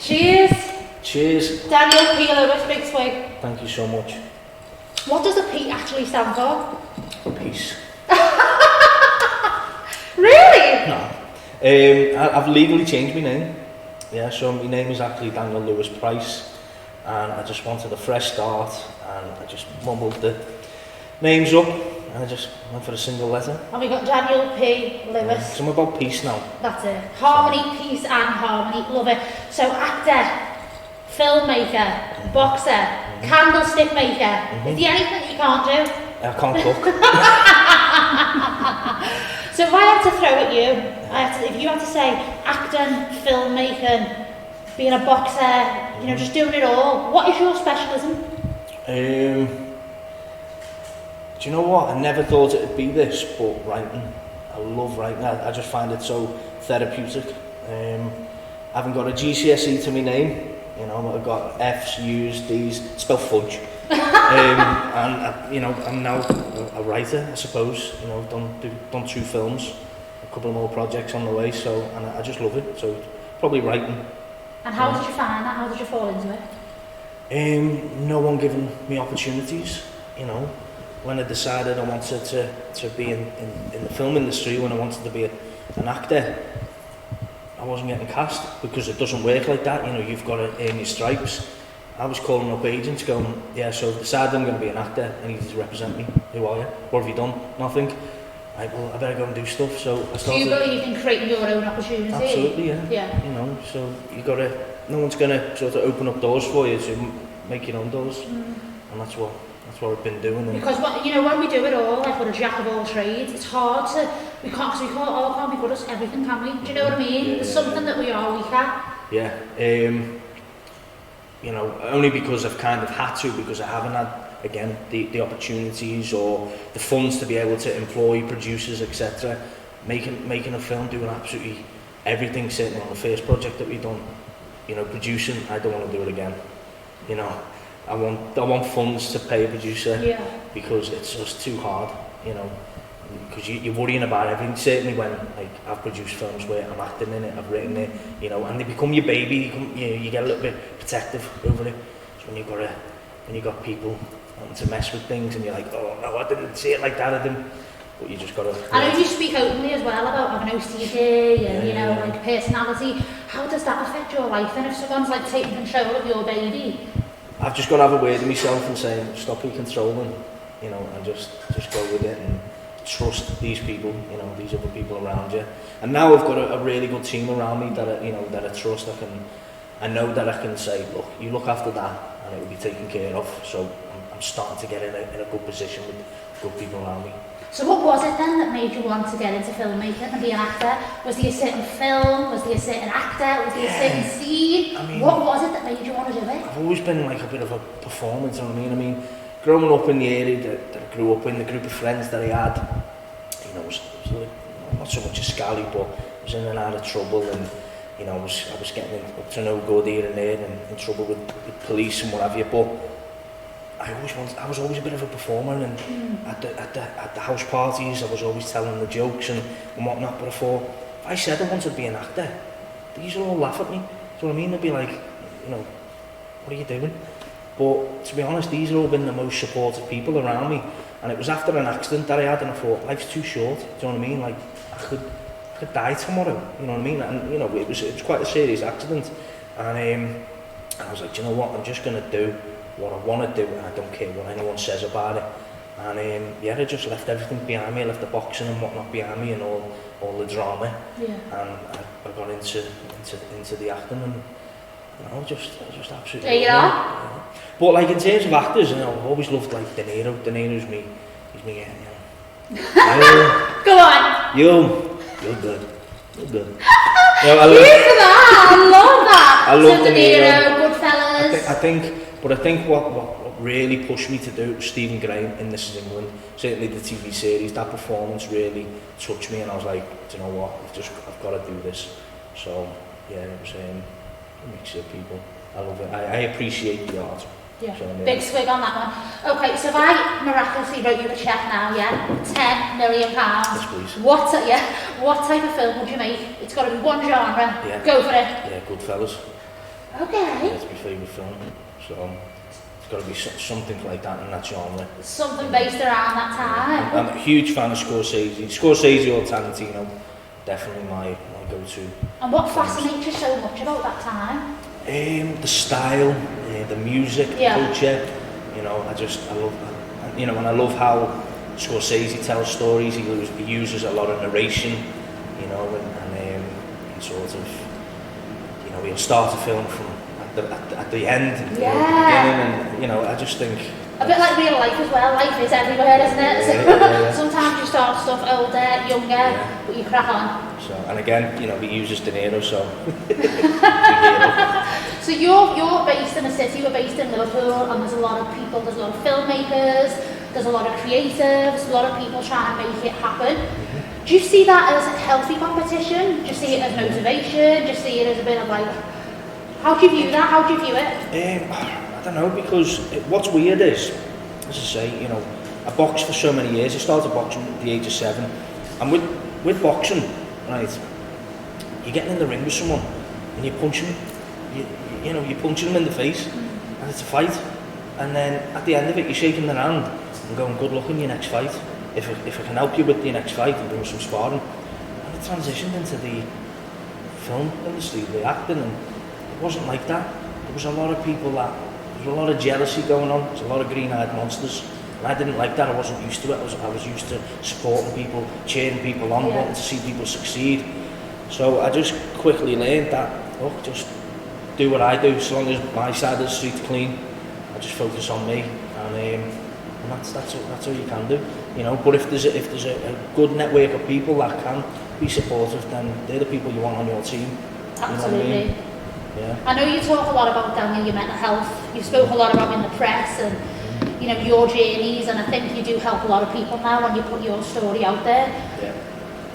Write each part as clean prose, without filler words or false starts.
Cheers. Cheers. Daniel P. Lewis, big swig. Thank you so much. What does the P actually stand for? Peace. Really? No. I've legally changed my name. Yeah, so my name is actually Daniel Lewis Price, and I just wanted a fresh start, and I just mumbled the names up, and I just went for a single letter. And we got Daniel P. Lewis. So I'm about peace now. That's it. Harmony, peace and harmony. Love it. So actor, filmmaker, boxer, candlestick maker. Is there anything you can't do? I can't cook. So if I had to throw at you, if you had to say acting, filmmaking, being a boxer, you know, just doing it all, what is your specialism? Do you know what? I never thought it'd be this, but writing. I love writing. I just find it so therapeutic. I haven't got a GCSE to my name. You know, I've got F's, U's, D's, spell fudge. I'm now a writer, I suppose. You know, I've done 2 films, a couple of more projects on the way, and I just love it. So probably writing. And how did you find that? How did you fall into it? No one giving me opportunities. You know, when I decided I wanted to be in the film industry, when I wanted to be an actor, I wasn't getting cast because it doesn't work like that. You know, you've got to earn your stripes. I was calling up agents going, yeah, so I've decided I'm going to be an actor. I need you to represent me. Who are you? What have you done? Nothing. Well, I better go and do stuff. So I started. Do you believe in creating your own opportunity? Absolutely, yeah. Yeah. You know, so you got to. No one's going to sort of open up doors for you. So make your own doors, and that's what I've been doing. Because when we do it all, like we're a jack of all trades, it's hard to. We can't be good at everything, can we? Do you know what I mean? Yeah, There's something that we are weak at. Yeah. You know, only because I've kind of had to, because I haven't had, again, the opportunities or the funds to be able to employ producers, etc. Making a film, doing absolutely everything, certainly on the first project that we've done, you know, producing, I don't want to do it again. You know, I want funds to pay a producer, because it's just too hard, you know, because you're worrying about everything. Certainly when I've produced films where I'm acting in it, I've written it, you know, and they become your baby. You get a little bit protective over it. So when you've got people wanting to mess with things, and you're like, oh no, I didn't see it like that. I didn't. But you just gotta. I know you speak openly as well about having OCD and like personality. How does that affect your life? And if someone's like taking control of your baby? I've just got to have a word with myself and say, stop your controlling, you know, and just go with it and trust these people, you know, these other people around you. And now I've got a really good team around me that I trust. I know that I can say, look, you look after that, and it will be taken care of. So I'm starting to get in a good position with good people around me. So what was it then that made you want to get into filmmaking and be an actor? Was there a certain film? Was there a certain actor? Was there a certain scene? I mean, what was it that made you want to do it? I've always been like a bit of a performance, you know what I mean? I mean, growing up in the area that I grew up in, the group of friends that I had, you know, was like, not so much a scally, but I was in and out of trouble, and you know, I was getting up to no good here and there, and in trouble with police and what have you. But I was always a bit of a performer, and at the house parties I was always telling the jokes and whatnot. But I thought, if I said I wanted to be an actor, these will all laugh at me. Do you know what I mean? They'll be like, you know, what are you doing? But to be honest, these have all been the most supportive people around me. And it was after an accident that I had, and I thought, life's too short. Do you know what I mean? Like, I could die tomorrow. You know what I mean? And you know, it was quite a serious accident. And I was like, do you know what? I'm just gonna do what I want to do, and I don't care what anyone says about it. And I just left everything behind me. I left the boxing and whatnot behind me, and all the drama. Yeah. And I got into the acting, and you know, just absolutely. There you are. Yeah. But like in terms of actors, you know, I've always loved like Nero. Nero's me. He's me. Go on. You're good. You're good. You know, I love that. I love De Niro, Goodfellas. I think what really pushed me to do it was Stephen Graham in This Is England. Certainly the TV series, that performance really touched me, and I was like, do you know what? I've got to do this. So yeah, it was a mixture of people. I love it. I appreciate the art. Yeah. So, big swig on that one. Okay, so if I miraculously wrote you a cheque now, £10 million. Yes, please. What type of film would you make? It's got to be one genre. Yeah. Go for it. Yeah, Goodfellas. Okay. It's my favourite film. So it's got to be something like that in that genre. Something based around that time. I'm a huge fan of Scorsese. Scorsese or Tarantino, definitely my go-to. And what fascinates you so much about that time? The style, the music, culture. You know, I love, you know, and I love how Scorsese tells stories. He uses a lot of narration, you know, and sort of, you know, he'll start a film from at the end and the beginning, and you know, I just think a bit like real life as well. Life is everywhere, isn't it? Yeah. Sometimes you start stuff older, younger, but you crack on. So, and again, you know, he uses Nero, so. So you're based in a city. We're based in Liverpool, and there's a lot of people. There's a lot of filmmakers. There's a lot of creatives. A lot of people trying to make it happen. Do you see that as a healthy competition? Do you see it as motivation? Do you see it as a bit of like? How do you view that? How do you view it? I don't know, because what's weird is, as I say, you know, I boxed for so many years. I started boxing at the age of 7, and with boxing, right, you're getting in the ring with someone and you're punching them, you're punching them in the face, and it's a fight, and then at the end of it you're shaking their hand and going, good luck in your next fight, if I can help you with your next fight and do some sparring. And it transitioned into the film industry, the acting, and it wasn't like that. There was a lot of people there was a lot of jealousy going on, there was a lot of green-eyed monsters, and I didn't like that. I wasn't used to it. I was used to supporting people, cheering people on, wanting to see people succeed. So I just quickly learned that, look, just do what I do, so long as my side of the street's clean. I just focus on me, and that's all you can do, you know. But if there's a good network of people that can be supportive, then they're the people you want on your team. Absolutely. You know what I mean? Yeah. I know you talk a lot about, Daniel, your mental health. You spoke a lot about in the press and you know your journeys, and I think you do help a lot of people now when you put your story out there. Yeah.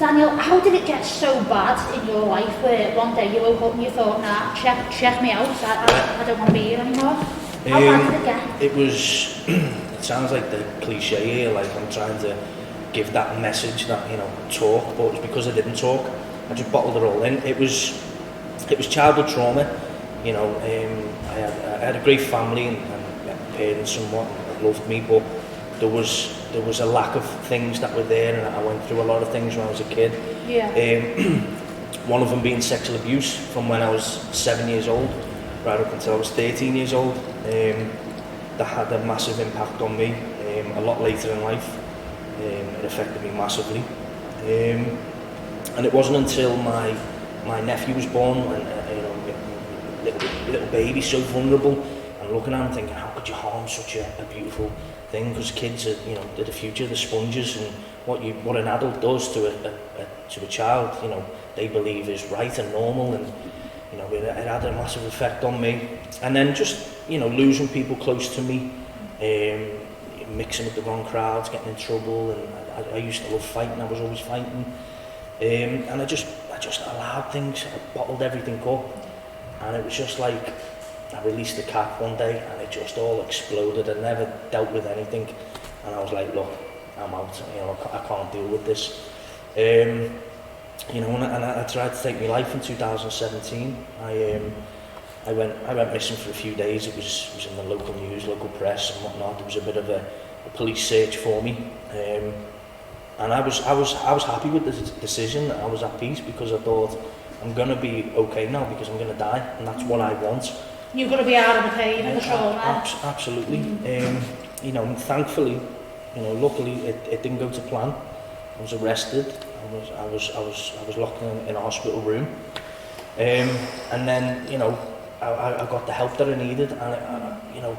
Daniel, how did it get so bad in your life where one day you woke up and you thought, nah, check me out, I don't want to be here anymore? How bad did it get? It was, it sounds like the cliche here, like I'm trying to give that message that, you know, talk, but it was because I didn't talk. I just bottled it all in. It was childhood trauma, you know. I had a great family and parents somewhat that loved me, but there was a lack of things that were there, and I went through a lot of things when I was a kid. Yeah. One of them being sexual abuse from when I was 7 years old, right up until I was 13 years old. That had a massive impact on me. A lot later in life, it affected me massively. And it wasn't until my nephew was born, and you know, little baby, so vulnerable, and looking at him thinking, how could you harm such a beautiful thing? Because kids are, you know, they're the future, the sponges, and what an adult does to a child, you know, they believe is right and normal, and you know, it had a massive effect on me. And then just, you know, losing people close to me, mixing with the wrong crowds, getting in trouble, and I used to love fighting. I was always fighting. And I just allowed things, I bottled everything up, and it was just like I released the cap one day and it just all exploded. I never dealt with anything, and I was like, look, I'm out, you know, I can't deal with this. You know, and I tried to take my life in 2017. I went missing for a few days. It was in the local news, local press and whatnot. There was a bit of a police search for me. And I was happy with the decision. I was at peace because I thought, I'm going to be okay now because I'm going to die, and that's what I want. You're going to be out of the pain and the trauma. Absolutely. You know, thankfully, you know, luckily it didn't go to plan. I was arrested. I was locked in a hospital room. And then, you know, I got the help that I needed, and you know,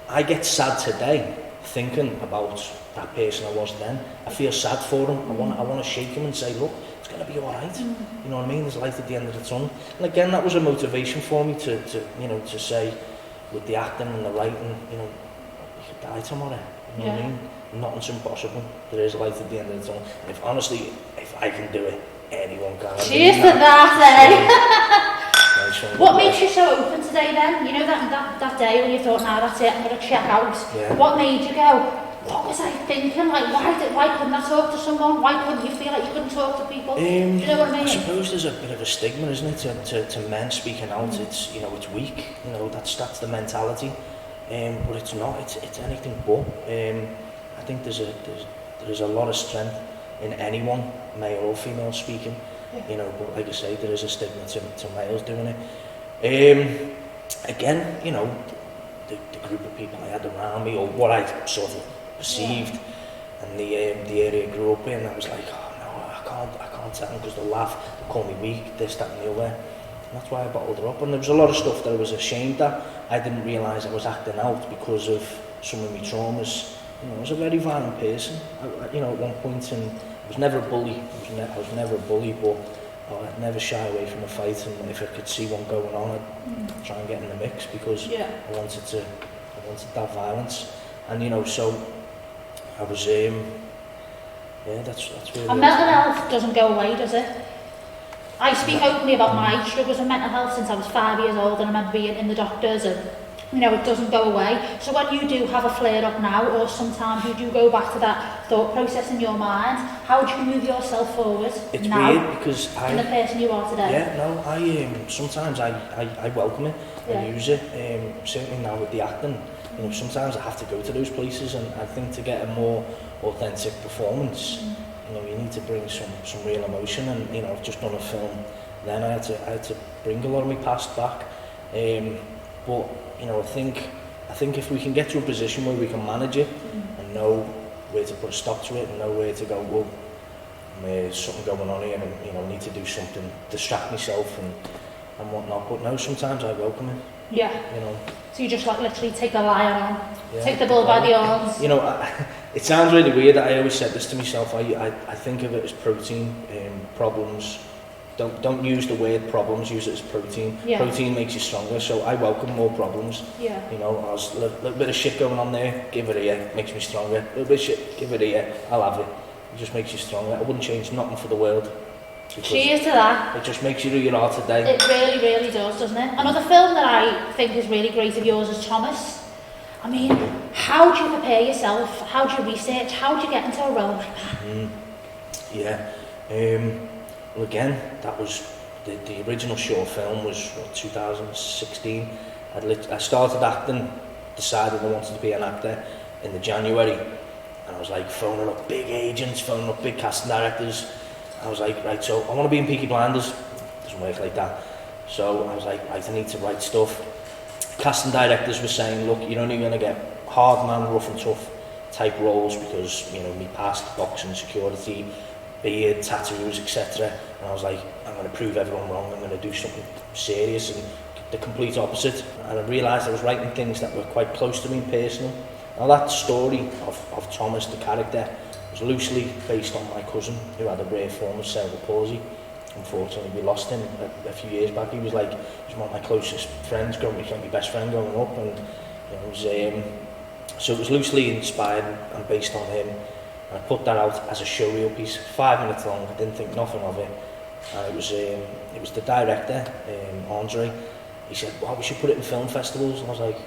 I get sad today thinking about that person I was then. I feel sad for him. I want to shake him and say, look, it's going to be all right. You know what I mean? There's light at the end of the tunnel. And again, that was a motivation for me to you know, to say, with the acting and the writing, you know, you could die tomorrow. You know what I mean? Nothing's impossible. There is light at the end of the tunnel. And if honestly, if I can do it, anyone can. Cheers to that, eh? What makes makes you so open today then? You know that day when you thought, nah, that's it, I'm going to check out. Yeah. What made you go, what was I thinking? Like, why couldn't I talk to someone? Why couldn't you feel like you couldn't talk to people? Do you know what I mean? I suppose there's a bit of a stigma, isn't it, to men speaking out. It's, you know, it's weak. You know, that's the mentality. But it's not. It's anything but. I think there's a lot of strength in anyone, male or female, speaking. Yeah. You know, but like I say, there is a stigma to males doing it. Again, you know, the group of people I had around me, or what I sort of perceived, and the area I grew up in, I was like, oh no, I can't tell them because they'll laugh, they'll call me weak, this, that and the other. And that's why I bottled it up. And there was a lot of stuff that I was ashamed at. I didn't realise I was acting out because of some of my traumas. You know, I was a very violent person. You know, at one point, and I was never a bully. I was never a bully, but I'd never shy away from a fight, and if I could see one going on, I'd try and get in the mix because I wanted that violence. And you know, so I was that's where. And mental health doesn't go away, does it? I speak openly about my struggles with mental health since I was 5 years old, and I remember being in the doctors, and you know, it doesn't go away. So when you do have a flare up now, or sometimes you do go back to that thought process in your mind, how do you move yourself forward? It's now, weird because in the person you are today. Yeah, no, I sometimes I welcome it and use it. Certainly now with the acting, you know, sometimes I have to go to those places, and I think to get a more authentic performance, you know, you need to bring some real emotion. And you know, I've just done a film. Then I had to bring a lot of my past back. But you know, I think if we can get to a position where we can manage it and know where to put a stop to it and know where to go, well, there's something going on here, and you know, I need to do something, distract myself and whatnot. But no, sometimes I welcome it. Yeah. You know. So you just like literally take the lion on, take the bull by the horns. You know, it sounds really weird that I always said this to myself. I think of it as protein, problems. Don't use the word problems, use it as protein. Yeah. Protein makes you stronger, so I welcome more problems. Yeah. You know, I was a little bit of shit going on there, give it a year, makes me stronger. A little bit of shit, give it a year, I'll have it. It just makes you stronger. I wouldn't change nothing for the world. Cheers to that. It just makes you who you are today. It really, really does, doesn't it? Another film that I think is really great of yours is Thomas. I mean, how do you prepare yourself? How do you research? How do you get into a role like that? Yeah. Well, again, that was the original short film was 2016. I started acting, decided I wanted to be an actor in the January, and I was like phoning up big agents, phoning up big casting directors. I was like, right, so I want to be in Peaky Blinders. It doesn't work like that. So I was like, right, I need to write stuff. Casting directors were saying, look, you're only going to get hard man, rough and tough type roles because, you know, me past boxing, security, beard, tattoos, etc. And I was like, I'm going to prove everyone wrong. I'm going to do something serious, and the complete opposite. And I realised I was writing things that were quite close to me and personal. Now that story of Thomas, the character, was loosely based on my cousin who had a rare form of cerebral palsy. Unfortunately, we lost him a few years back. He was one of my closest friends growing up. He was my best friend growing up, and it was so it was loosely inspired and based on him. And I put that out as a showreel piece, 5 minutes long. I didn't think nothing of it. And it was the director, Andre. He said, "Well, we should put it in film festivals." And I was like,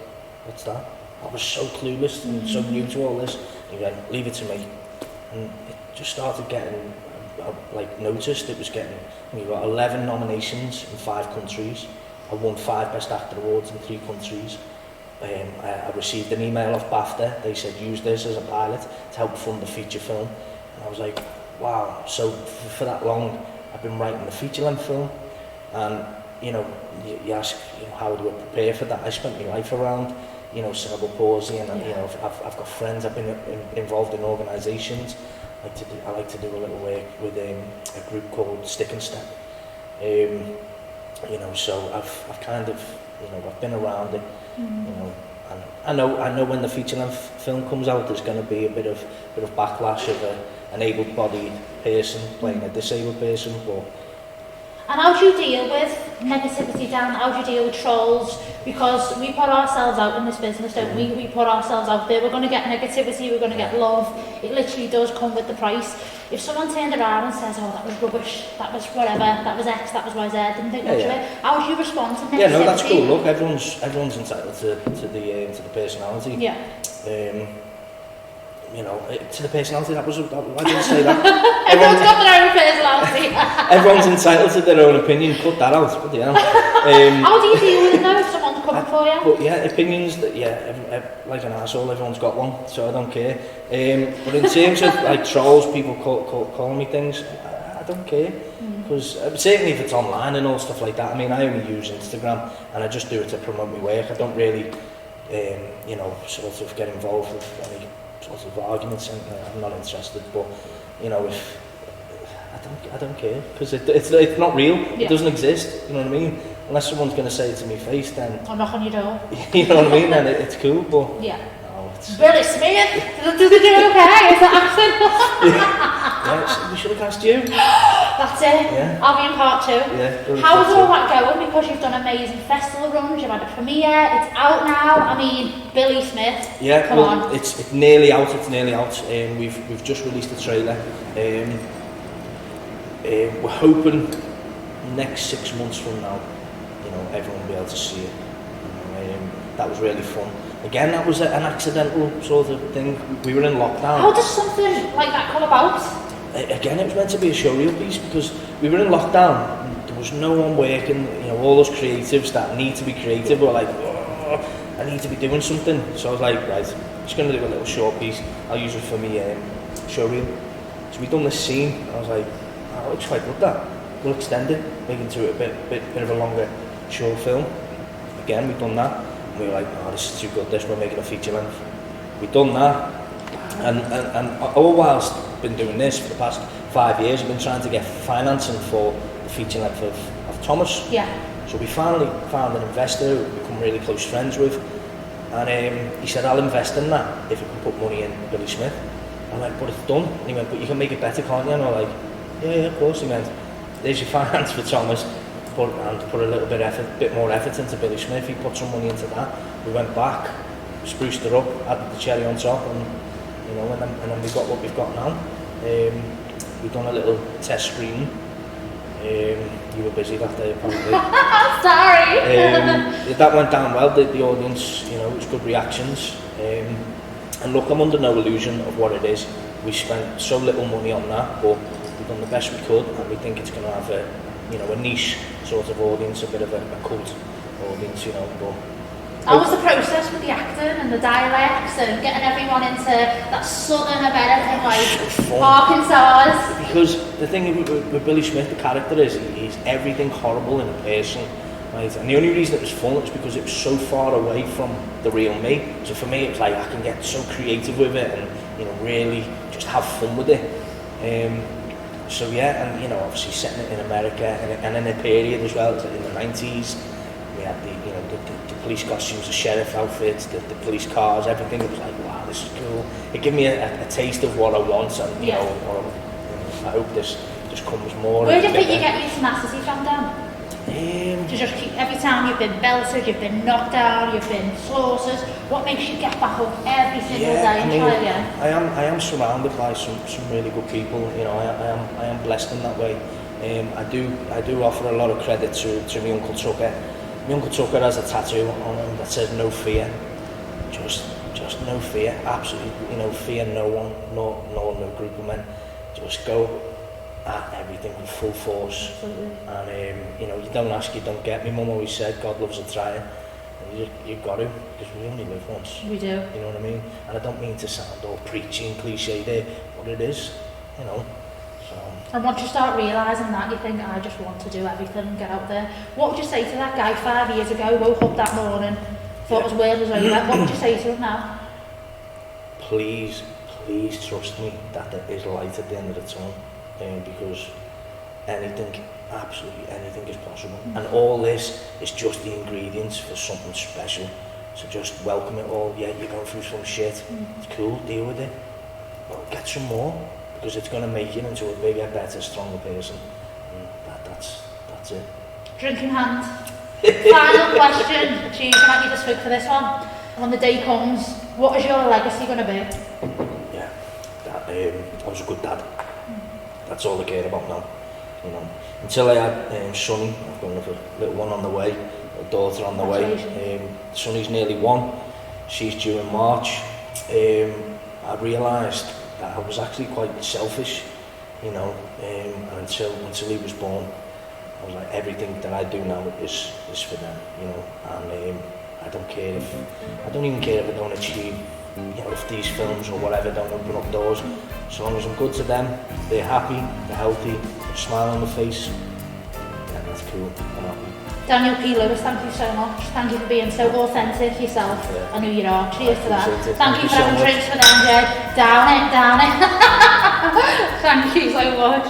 "What's that?" I was so clueless and so new to all this. He went, "Leave it to me," and it just started getting noticed. It was getting. We got 11 nominations in 5 countries. I won 5 Best Actor awards in 3 countries. I received an email off BAFTA. They said, use this as a pilot to help fund the feature film. And I was like, wow. So for that long, I've been writing the feature-length film. And, you know, you ask, you know, how do I prepare for that? I spent my life around, you know, cerebral palsy, and, you know, I've got friends, I've been involved in organisations. I like to do a little work with a group called Stick and Step. You know, so I've kind of, you know, I've been around it. You know, and I know when the feature-length film comes out, there's going to be a bit of backlash of an able-bodied person playing a disabled person, but. And how do you deal with negativity, Dan? How do you deal with trolls? Because we put ourselves out in this business, don't we? We put ourselves out there. We're going to get negativity, we're going to get love. It literally does come with the price. If someone turned around and says, oh, that was rubbish, that was whatever, that was X, that was Y, Z, didn't think much of it, how do you respond to negativity? Yeah, no, that's cool. Look, everyone's entitled to the personality. Yeah. you know, to the personality, why did you say that? Everyone's got their own personality. Everyone's entitled to their own opinion, cut that out, but yeah. How do you deal with it though, if someone's coming for you? But yeah, opinions, like an arsehole, everyone's got one, so I don't care. But in terms of like trolls, people calling me things, I don't care. Because certainly if it's online and all stuff like that, I mean, I only use Instagram and I just do it to promote my work. I don't really, you know, sort of get involved with any sort of arguments, and I'm not interested. But you know, if I don't care, because it's not real. Yeah. It doesn't exist. You know what I mean? Unless someone's going to say it to my face, then I'll knock on your door. You know what I mean? Then it's cool. But yeah. No, it's Billy Smith. Does it do okay? Is that accent? Yeah, we should have asked you. That's it. Yeah. I'll be in part 2. Yeah. How's all that going? Because you've done amazing festival runs, you've had a premiere, it's out now. I mean, Billy Smith. Yeah, come on. It's nearly out. It's nearly out. We've just released the trailer. We're hoping next 6 months from now, you know, everyone will be able to see it. That was really fun. Again, that was an accidental sort of thing. We were in lockdown. How does something like that come about? Again, it was meant to be a showreel piece because we were in lockdown. There was no one working. You know, all those creatives that need to be creative were like, oh, I need to be doing something. So I was like, right, I'm just going to do a little short piece. I'll use it for me showreel. So we done this scene. And I was like, oh, looks quite good that. We'll extend it, make it into a bit of a longer short film. Again, we've done that. And we were like, oh, this is too good. We're making a feature length. We've done that. And all whilst been doing this for the past 5 years, I've been trying to get financing for the feature length of Thomas. Yeah. So we finally found an investor who we've become really close friends with, and he said, I'll invest in that if you can put money in Billy Smith. I'm like, but it's done. And he went, but you can make it better, can't you? And I'm like, yeah, of course. He went, there's your finance for Thomas, put a little bit more effort into Billy Smith. He put some money into that. We went back, spruced it up, added the cherry on top, and you know, and then we got what we've got now. We've done a little test screening. You were busy that day, apparently. Sorry. That went down well. The audience, you know, it was good reactions. And look, I'm under no illusion of what it is. We spent so little money on that, but we've done the best we could, and we think it's going to have a niche sort of audience, a bit of a cult audience, you know. But how was the process with the acting and the dialects and getting everyone into that southern American, like Arkansas? Because the thing with Billy Smith, the character is, he's everything horrible in a person, right? And the only reason it was fun was because it was so far away from the real me. So for me, it was like I can get so creative with it and, you know, really just have fun with it. So yeah, and you know, obviously setting it in America and in a period as well, in the 90s. We had the police costumes, the sheriff outfits, the police cars, everything. It was like, wow, this is cool. It gave me a taste of what I want, and you know, I hope this just comes more. Where do you think you get your tenacity from, Dan? To just keep, every time you've been belted, you've been knocked down, you've been slaughtered, what makes you get back up every single day and try again? I am surrounded by some really good people. You know, I am blessed in that way. I do offer a lot of credit to my Uncle Tucker. My Uncle Tucker has a tattoo on him that says no fear. Just no fear, absolutely, you know, fear no one, no group of men. Just go at everything with full force. Absolutely. And you know, you don't ask, you don't get. My mum always said, God loves a trying. And you've got to, because we only live once. We do. You know what I mean? And I don't mean to sound all preachy and cliche there, but it is, you know. So. And once you start realising that, you think, I just want to do everything and get out there. What would you say to that guy 5 years ago, woke up that morning, thought his world was over? What would you say to him now? Please trust me that there is light at the end of the tunnel, because anything, absolutely anything is possible. And all this is just the ingredients for something special. So just welcome it all. Yeah, you're going through some shit. It's cool, deal with it. Well, get some more, because it's going to make you into a bigger, better, stronger person. And that's it. Drink in hand. Final question. Cheers, I might need to speak for this one. When the day comes, what is your legacy going to be? Yeah, I was a good dad. That's all I care about now. You know, until I had Sonny, I've got another little one on the way, a daughter on the way. Sonny's nearly 1. She's due in March. I realised that I was actually quite selfish, you know, until he was born. I was like, everything that I do now is for them, you know, and I don't even care if I don't achieve, you know, if these films or whatever don't open up doors. As long as I'm good to them, they're happy, they're healthy, a smile on the face, yeah, that's cool. I'm happy. Daniel P. Lewis, thank you so much. Thank you for being so authentic yourself and who you are. Cheers to that. Thank you for having drinks with MJ. Down it. Thank you so much.